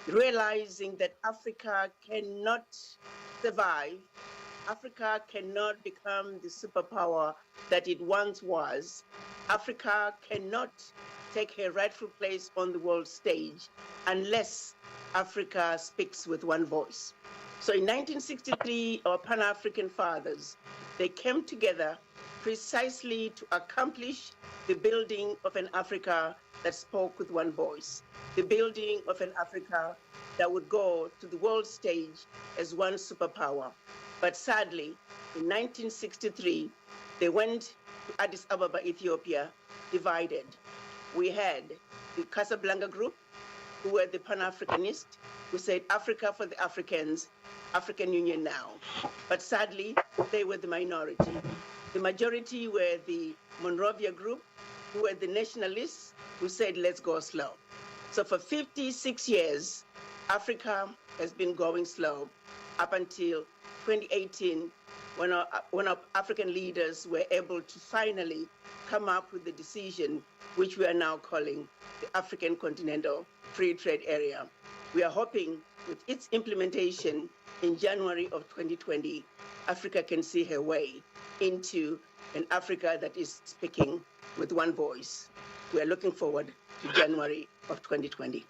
realizing that Africa cannot survive, Africa cannot become the superpower that it once was. Africa cannot take her rightful place on the world stage unless Africa speaks with one voice. So in 1963, our Pan-African fathers, they came together precisely to accomplish the building of an Africa that spoke with one voice, the building of an Africa that would go to the world stage as one superpower. But sadly, in 1963, they went to Addis Ababa, Ethiopia, divided. We had the Casablanca group, who were the Pan-Africanists, who said Africa for the Africans, African Union now. But sadly, they were the minority. The majority were the Monrovia group, who were the nationalists, who said, let's go slow. So for 56 years, Africa has been going slow up until 2018, when our African leaders were able to finally come up with the decision, which we are now calling the African Continental Free Trade Area. We are hoping with its implementation in January of 2020, Africa can see her way into an Africa that is speaking with one voice. We are looking forward to January of 2020.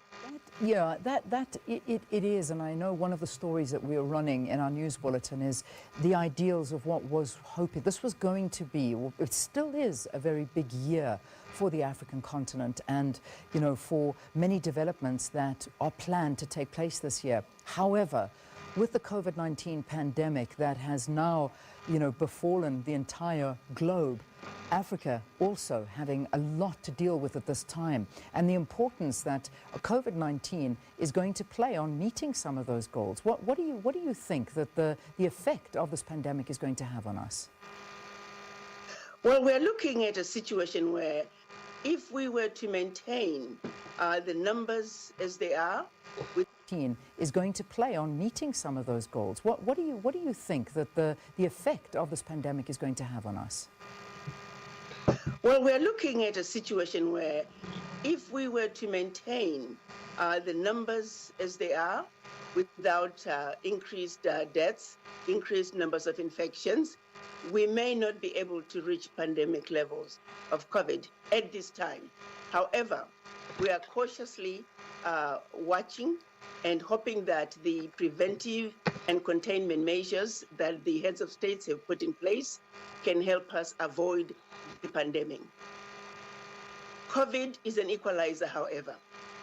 Yeah, it is, and I know one of the stories that we are running in our news bulletin is the ideals of what was hoping. This was going to be, well, it still is a very big year for the African continent and, you know, for many developments that are planned to take place this year. However, with the COVID-19 pandemic that has now, you know, befallen the entire globe, Africa also having a lot to deal with at this time, and the importance that COVID-19 is going to play on meeting some of those goals. What do you think that the effect of this pandemic is going to have on us? Well, we're looking at a situation where if we were to maintain the numbers as they are, with is going to play on meeting some of those goals. What do you think that the effect of this pandemic is going to have on us? Well, we're looking at a situation where if we were to maintain the numbers as they are without increased deaths, increased numbers of infections, we may not be able to reach pandemic levels of COVID at this time. However, we are cautiously watching and hoping that the preventive and containment measures that the heads of states have put in place can help us avoid the pandemic. COVID is an equalizer, however.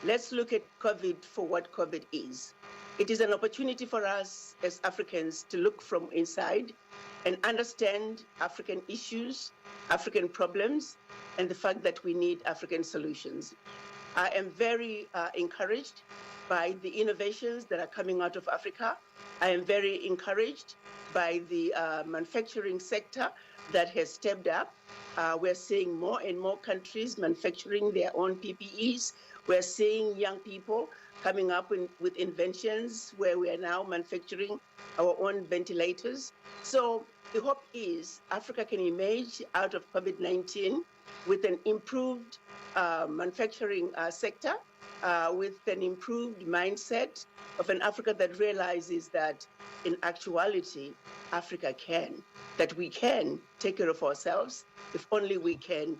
Let's look at COVID for what COVID is. It is an opportunity for us as Africans to look from inside and understand African issues, African problems, and the fact that we need African solutions. I am very encouraged by the innovations that are coming out of Africa. I am very encouraged by the manufacturing sector that has stepped up. We're seeing more and more countries manufacturing their own PPEs. We're seeing young people coming up with inventions where we are now manufacturing our own ventilators. So the hope is Africa can emerge out of COVID-19 with an improved manufacturing sector, with an improved mindset of an Africa that realizes that in actuality, Africa we can take care of ourselves if only we can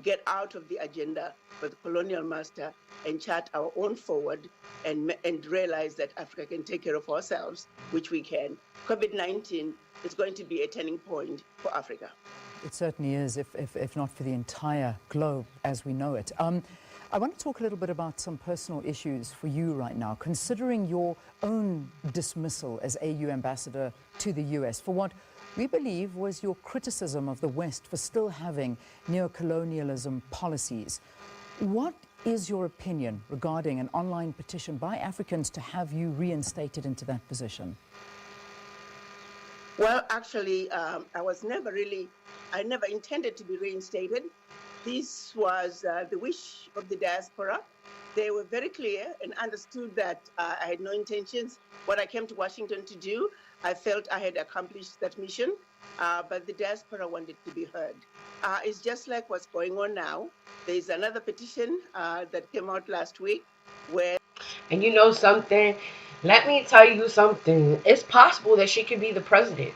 get out of the agenda for the colonial master and chart our own forward and realize that Africa can take care of ourselves, which we can. COVID-19 is going to be a turning point for Africa. It certainly is, if not for the entire globe as we know it. I want to talk a little bit about some personal issues for you right now, considering your own dismissal as AU ambassador to the US for what we believe was your criticism of the West for still having neocolonialism policies. What is your opinion regarding an online petition by Africans to have you reinstated into that position? Well, actually, I never intended to be reinstated. This was the wish of the diaspora. They were very clear and understood that I had no intentions. What I came to Washington to do, I felt I had accomplished that mission, but the diaspora wanted to be heard. It's just like what's going on now. There is another petition that came out last week where And you know something? Let me tell you something. It's possible that she could be the president.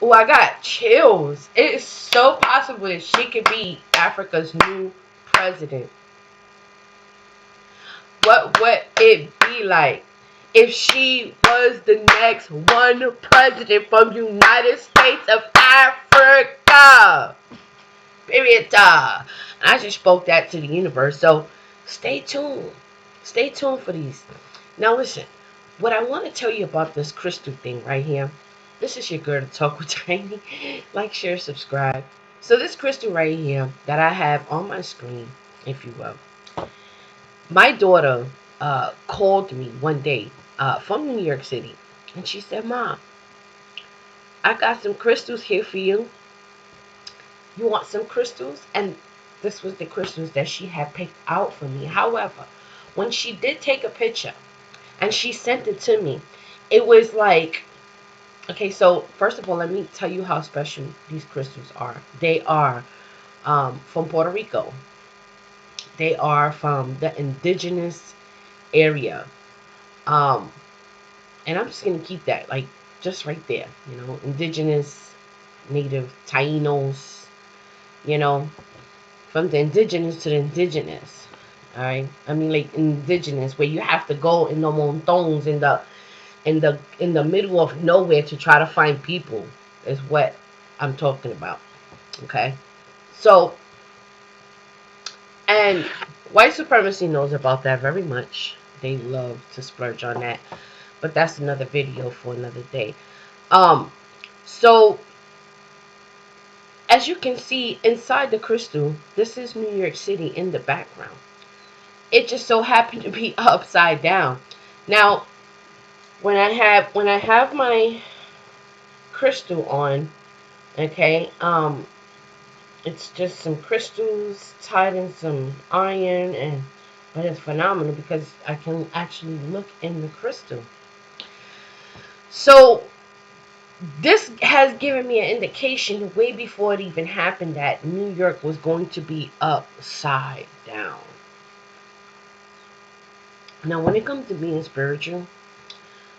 Oh, I got chills. It is so possible that she could be Africa's new president. What would it be like if she was the next one president from United States of Africa? Period. I just spoke that to the universe. So stay tuned. Stay tuned for these. Now listen, what I want to tell you about this crystal thing right here. This is your girl to talk with Tiny. Like, share, subscribe. So this crystal right here that I have on my screen, if you will. My daughter called me one day from New York City, and she said, "Mom, I got some crystals here for you. You want some crystals?" And this was the crystals that she had picked out for me. However, when she did take a picture and she sent it to me, it was like, okay, so first of all, let me tell you how special these crystals are. They are from Puerto Rico. They are from the indigenous area. Um, and I'm just gonna keep that like just right there. Indigenous, native, Tainos. You know, from the indigenous to the indigenous. All right, I mean like indigenous, where you have to go in the montons in the middle of nowhere to try to find people is what I'm talking about. Okay, so and white supremacy knows about that very much. They love to splurge on that, but that's another video for another day. Um, so as you can see inside the crystal, this is New York City in the background. It just so happened to be upside down. Now, when I have my crystal on, okay, it's just some crystals tied in some iron, and but it's phenomenal because I can actually look in the crystal. So this has given me an indication way before it even happened that New York was going to be upside down. Now, when it comes to being spiritual,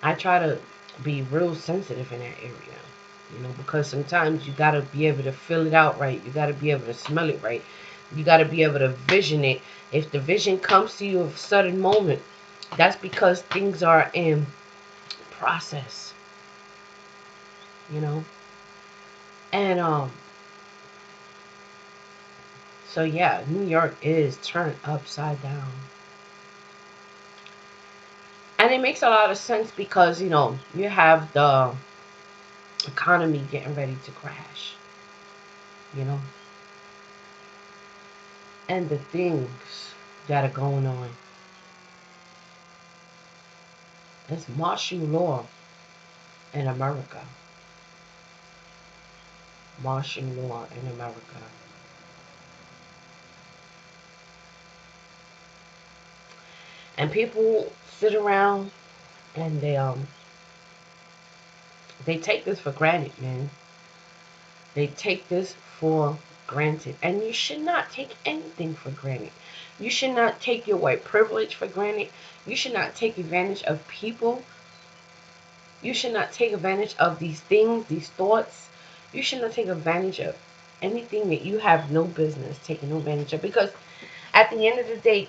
I try to be real sensitive in that area, because sometimes you got to be able to feel it out right. You got to be able to smell it right. You got to be able to vision it. If the vision comes to you at a sudden moment, that's because things are in process, you know. And so yeah, New York is turned upside down. And it makes a lot of sense because, you have the economy getting ready to crash, you know, and the things that are going on. It's martial law in America. Martial law in America. And people sit around and they take this for granted, man. They take this for granted. And you should not take anything for granted. You should not take your white privilege for granted. You should not take advantage of people. You should not take advantage of these things, these thoughts. You should not take advantage of anything that you have no business taking advantage of. Because at the end of the day,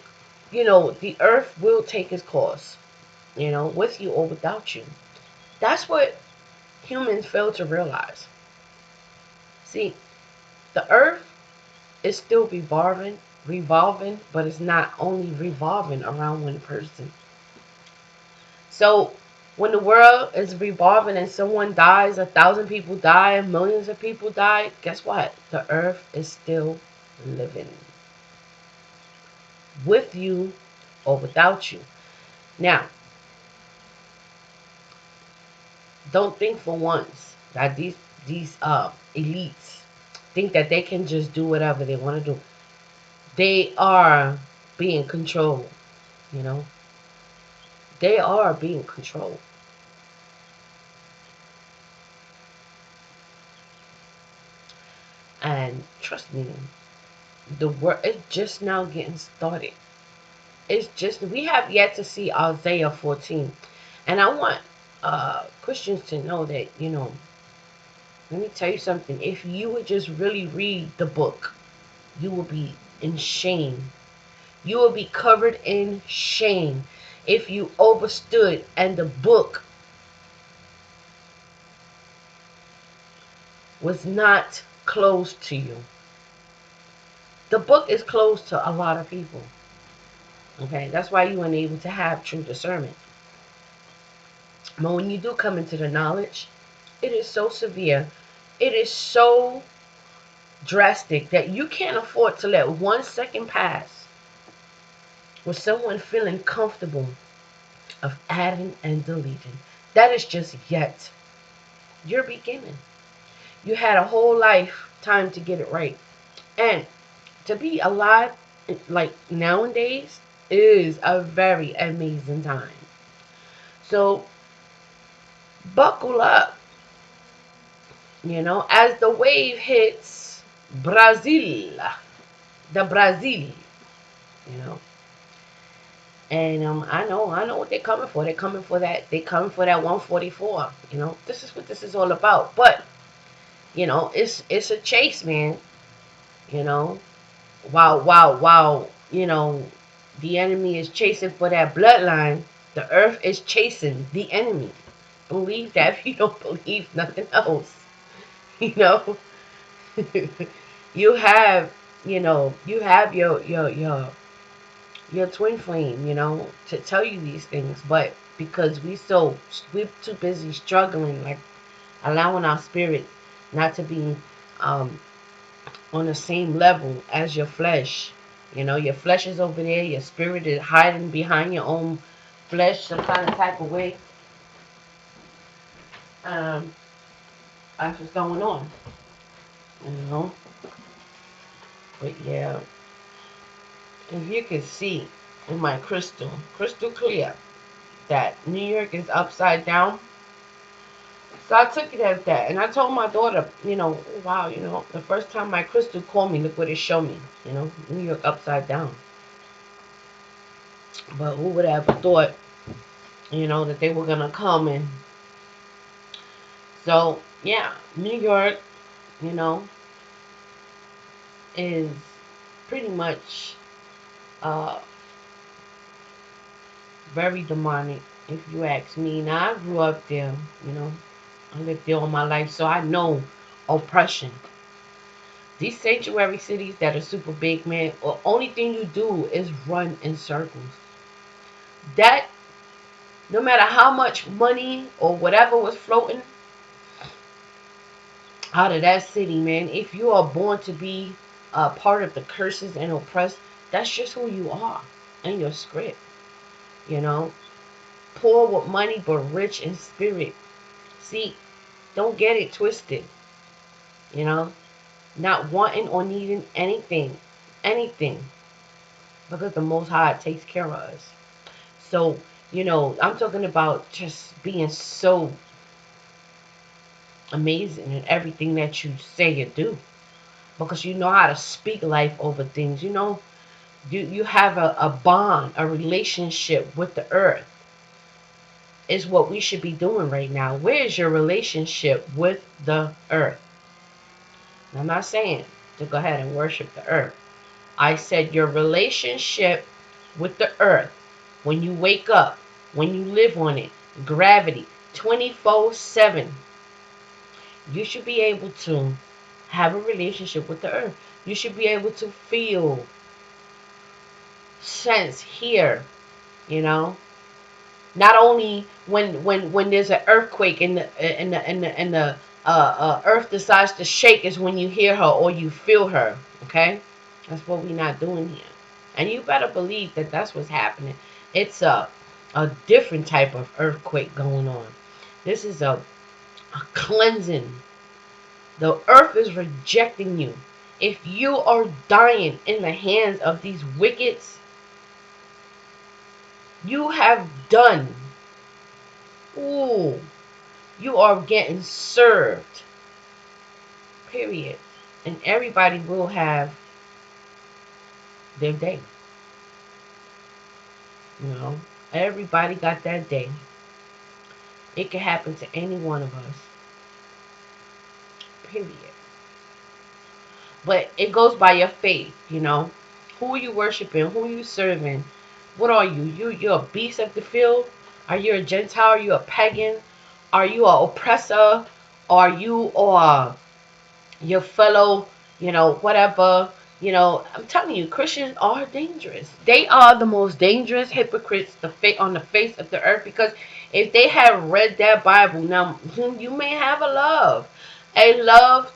the earth will take its course, with you or without you. That's what humans fail to realize. See, the earth is still revolving, but it's not only revolving around one person. So when the world is revolving and someone dies, 1,000 people die, millions of people die, guess what? The earth is still living with you or without you. Now, don't think for once that these elites think that they can just do whatever they want to do. They are being controlled, you know. They are being controlled. And trust me, the work is just now getting started. It's just we have yet to see Isaiah 14. And I want Christians to know that, let me tell you something. If you would just really read the book, you will be in shame. You will be covered in shame if you overstood and the book was not closed to you. The book is closed to a lot of people. Okay, that's why you weren't able to have true discernment. But when you do come into the knowledge, it is so severe. It is so drastic that you can't afford to let 1 second pass with someone feeling comfortable of adding and deleting. That is just yet your beginning. You had a whole lifetime to get it right. And to be alive like nowadays is a very amazing time. So buckle up, as the wave hits Brazil, the Brazil, you know. And I know what they're coming for. They're coming for that. They're coming for that 144. This is what this is all about. But it's a chase, man. You know, while the enemy is chasing for that bloodline, the earth is chasing the enemy. Believe that if you don't believe nothing else. You know, you have you have your twin flame, to tell you these things, but because we're too busy struggling, like allowing our spirit not to be um on the same level as your flesh. Your flesh is over there, your spirit is hiding behind your own flesh some kind of type of way. Um, that's what's going on, you know. But yeah, if you can see in my crystal clear, that New York is upside down. So I took it as that. And I told my daughter, wow, the first time my crystal called me, look what it showed me, New York upside down. But who would have ever thought, that they were going to come and so, yeah, New York, you know, is pretty much uh, very demonic, if you ask me. Now, I grew up there, I lived there all my life, so I know oppression. These sanctuary cities that are super big, man, the only thing you do is run in circles. That, no matter how much money or whatever was floating out of that city, man, if you are born to be a part of the curses and oppressed, that's just who you are in your script, you know. Poor with money but rich in spirit. See, don't get it twisted, you know. Not wanting or needing anything, because the Most High takes care of us. So, I'm talking about just being so amazing in everything that you say and do, because you know how to speak life over things. You have a bond, a relationship with the earth. Is what we should be doing right now. Where is your relationship with the earth? I'm not saying to go ahead and worship the earth. I said your relationship with the earth. When you wake up, when you live on it, gravity, 24/7. You should be able to have a relationship with the earth. You should be able to feel, sense, hear, you know. Not only when there's an earthquake and the earth decides to shake is when you hear her or you feel her. Okay, that's what we're not doing here, and you better believe that that's what's happening. It's a different type of earthquake going on. This is a cleansing. The earth is rejecting you. If you are dying in the hands of these wickeds, you have done. Ooh, you are getting served. Period. And everybody will have their day. You know, everybody got that day. It can happen to any one of us. Period. But it goes by your faith, you know. Who are you worshiping? Who are you serving? What are you? You're a beast of the field? Are you a Gentile? Are you a pagan? Are you an oppressor? Are you or your fellow, whatever? I'm telling you, Christians are dangerous. They are the most dangerous hypocrites on the face of the earth, because if they have read that Bible, now you may have a love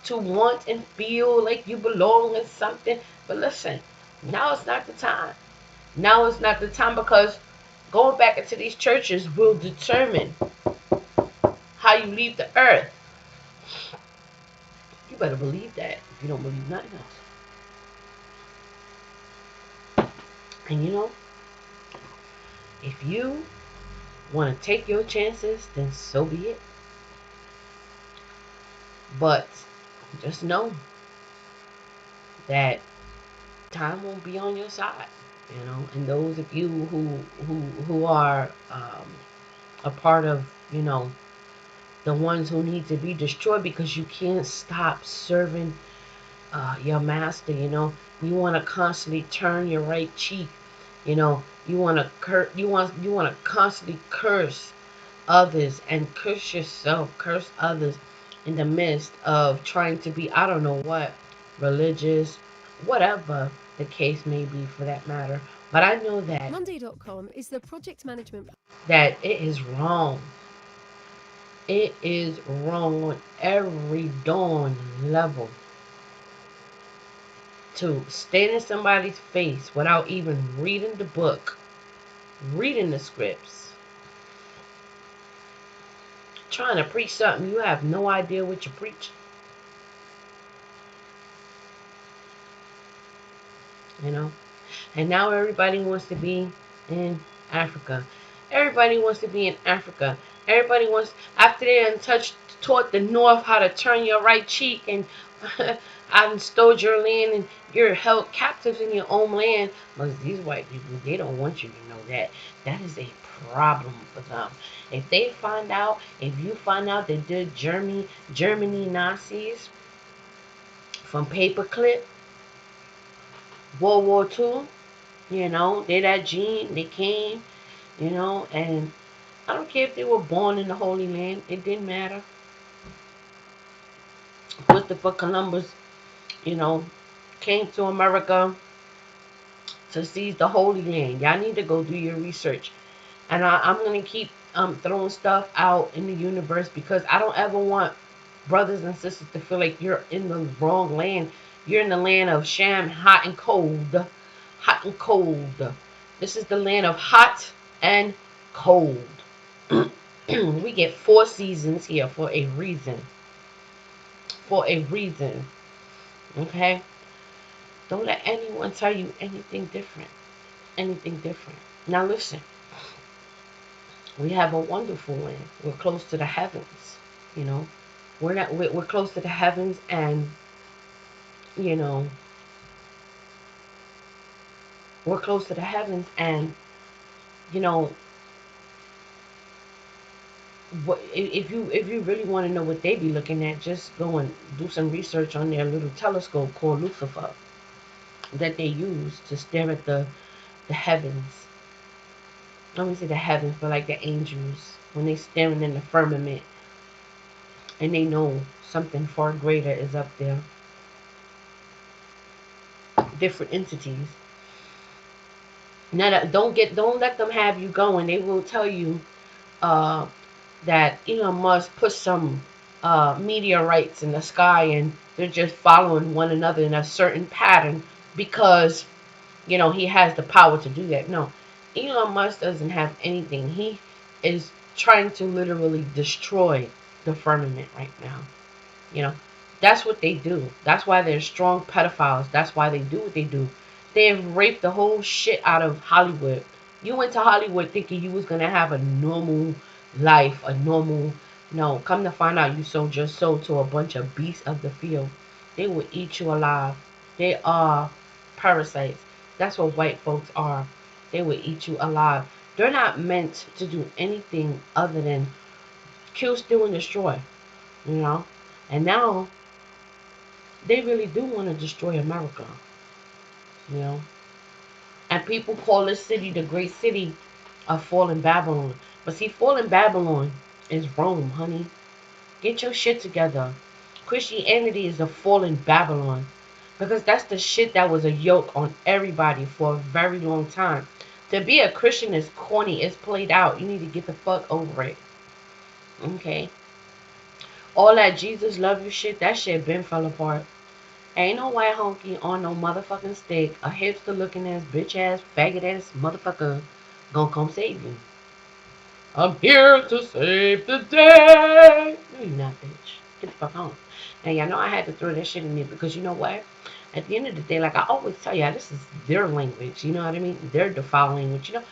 to want and feel like you belong in something. But listen, now it's not the time. Now is not the time, because going back into these churches will determine how you leave the earth. You better believe that if you don't believe nothing else. And if you want to take your chances, then so be it. But just know that time won't be on your side. And those of you who are a part of, the ones who need to be destroyed, because you can't stop serving your master. You want to constantly turn your right cheek. You want to you want to constantly curse others and curse yourself, curse others in the midst of trying to be, I don't know what, religious, whatever the case may be for that matter. But I know that Monday.com is the project management that it is wrong. It is wrong on every dawn level to stand in somebody's face without even reading the book, reading the scripts, trying to preach something you have no idea what you're preaching. And now everybody wants to be in Africa. Everybody wants to be in Africa. Everybody wants, after they taught the North how to turn your right cheek, and I stole your land, and you're held captive in your own land. But these white people, they don't want you to know that. That is a problem for them. If you find out they did Germany Nazis from paperclip, World War II, they that gene, they came, and I don't care if they were born in the Holy Land, it didn't matter. Christopher Columbus, came to America to seize the Holy Land. Y'all need to go do your research. And I'm going to keep throwing stuff out in the universe, because I don't ever want brothers and sisters to feel like you're in the wrong land. You're in the land of Sham, hot and cold. Hot and cold. This is the land of hot and cold. We get 4 seasons here for a reason. For a reason. Okay? Don't let anyone tell you anything different. Anything different. Now listen. We have a wonderful land. We're close to the heavens. We're close to the heavens, and we're close to the heavens, and if you really want to know what they be looking at, just go and do some research on their little telescope called Lucifer that they use to stare at the heavens. I don't say the heavens, but like the angels, when they staring in the firmament, and they know something far greater is up there. Different entities. Now, don't let them have you going. They will tell you that Elon Musk put some meteorites in the sky, and they're just following one another in a certain pattern because he has the power to do that. No, Elon Musk doesn't have anything. He is trying to literally destroy the firmament right now. That's what they do. That's why they're strong pedophiles. That's why they do what they do. They have raped the whole shit out of Hollywood. You went to Hollywood thinking you was gonna have a normal life, no, come to find out you sold your soul to a bunch of beasts of the field. They will eat you alive. They are parasites. That's what white folks are. they will eat you alive. They're not meant to do anything other than kill, steal, and destroy, you know? And now they really do want to destroy America, you know? And people call this city the great city of fallen Babylon. But see, fallen Babylon is Rome, honey. Get your shit together. Christianity is a fallen Babylon. Because that's the shit that was a yoke on everybody for a very long time. To be a Christian is corny. It's played out. You need to get the fuck over it. Okay? All that Jesus love you shit, that shit been fell apart. Ain't no white honky on no motherfucking stick, a hipster looking ass, bitch ass, faggot ass motherfucker gonna come save you. I'm here to save the day. No, you're not, bitch. Get the fuck on. Now, y'all know I had to throw that shit in there because you know what? At the end of the day, like I always tell y'all, this is their language. You know what I mean? Their default language. You know,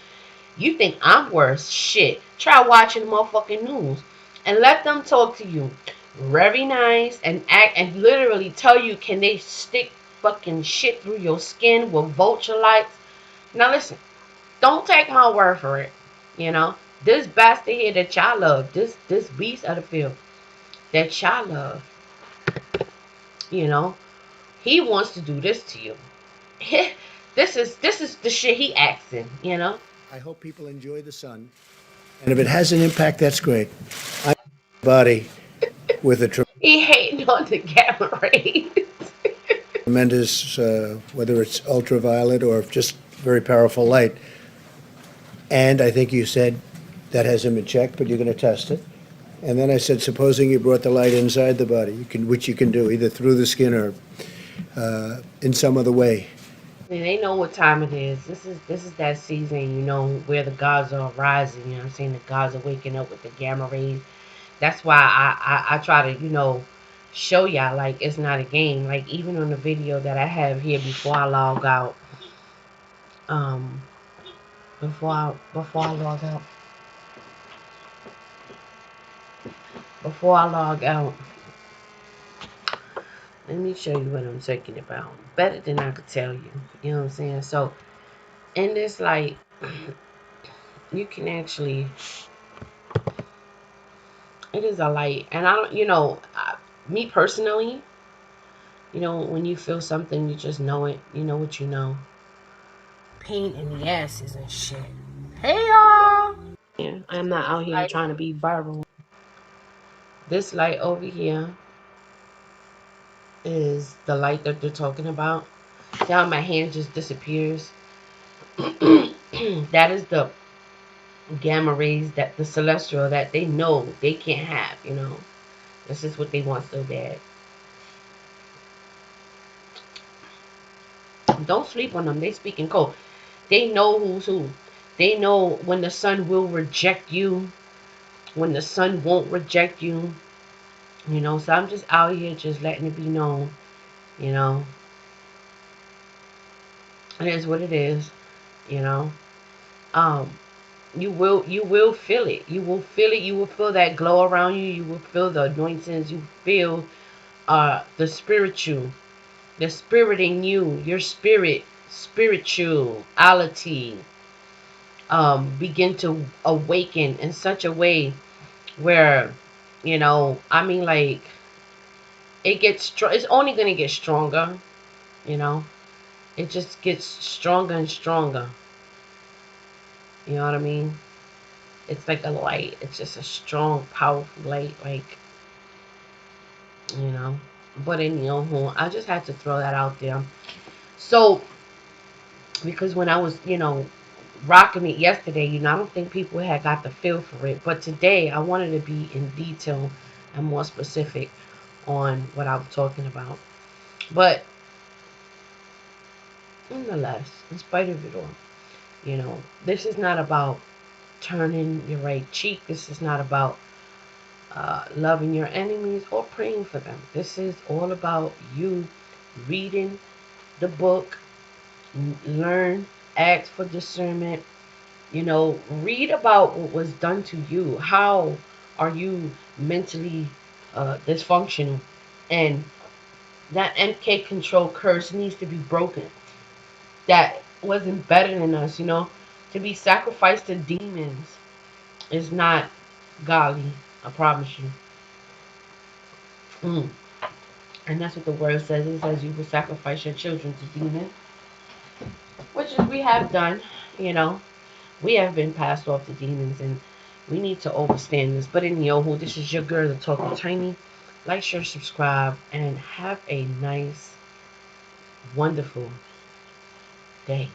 you think I'm worse? Shit. Try watching the motherfucking news and let them talk to you very nice and act and literally tell you can they stick fucking shit through your skin with vulture lights. Now listen, don't take my word for it. You know, this bastard here that y'all love, this beast of the field that y'all love, you know, he wants to do this to you. This is the shit he asking, you know. I hope people enjoy the sun. And if it has an impact, that's great. I'm body with a He hating on the gamma rays. tremendous, whether it's ultraviolet or just very powerful light. And I think you said that has him in check, but you're going to test it. And then I said, supposing you brought the light inside the body, which you can do either through the skin or in some other way. And they know what time it is. This is that season, you know, where the gods are rising. You know what I'm saying? The gods are waking up with the gamma rays. That's why I try to, you know, show y'all like it's not a game. Like even on the video that I have here before I log out. Um before I log out. Before I log out. Let me show you what I'm talking about. Better than I could tell you. You know what I'm saying? So in this light, you can actually, it is a light. And I don't, you know, me personally, you know, when you feel something, you just know it. You know what you know. Pain in the asses and shit. Hey y'all! Yeah, I'm not out here trying to be viral. This light over here is the light that they're talking about. See how my hand just disappears? That is the gamma rays that the celestial that they know they can't have, you know. This is what they want so bad. Don't sleep on them. They speak in code. They know who's who. They know when the sun will reject you, when the sun won't reject you. You know, so I'm just out here just letting it be known, you know. It is what it is, you know. Um, you will feel it. You will feel it. You will feel that glow around you. You will feel the anointings. You feel the spiritual, the spirit in you, your spirit, spirituality begin to awaken in such a way where, you know, I mean, like, it gets strong. It's only gonna get stronger, you know. It just gets stronger and stronger. You know what I mean? It's like a light. It's just a strong, powerful light, like, you know. But anyhow, I just had to throw that out there. So, because when I was, you know, rocking it yesterday, you know, I don't think people had got the feel for it. But today, I wanted to be in detail and more specific on what I was talking about. But nonetheless, in spite of it all, you know, this is not about turning your right cheek. This is not about loving your enemies or praying for them. This is all about you reading the book, learn, ask for discernment, you know, read about what was done to you. How are you mentally dysfunctional? And that MK control curse needs to be broken. That wasn't better than us, you know. To be sacrificed to demons is not godly. I promise you. And that's what the word says. It says you will sacrifice your children to demons, which is we have done. You know, we have been passed off to demons, and we need to overstand this. But in Yoho, this is your girl, the Talking Tiny. Like, share, subscribe, and have a nice, wonderful day.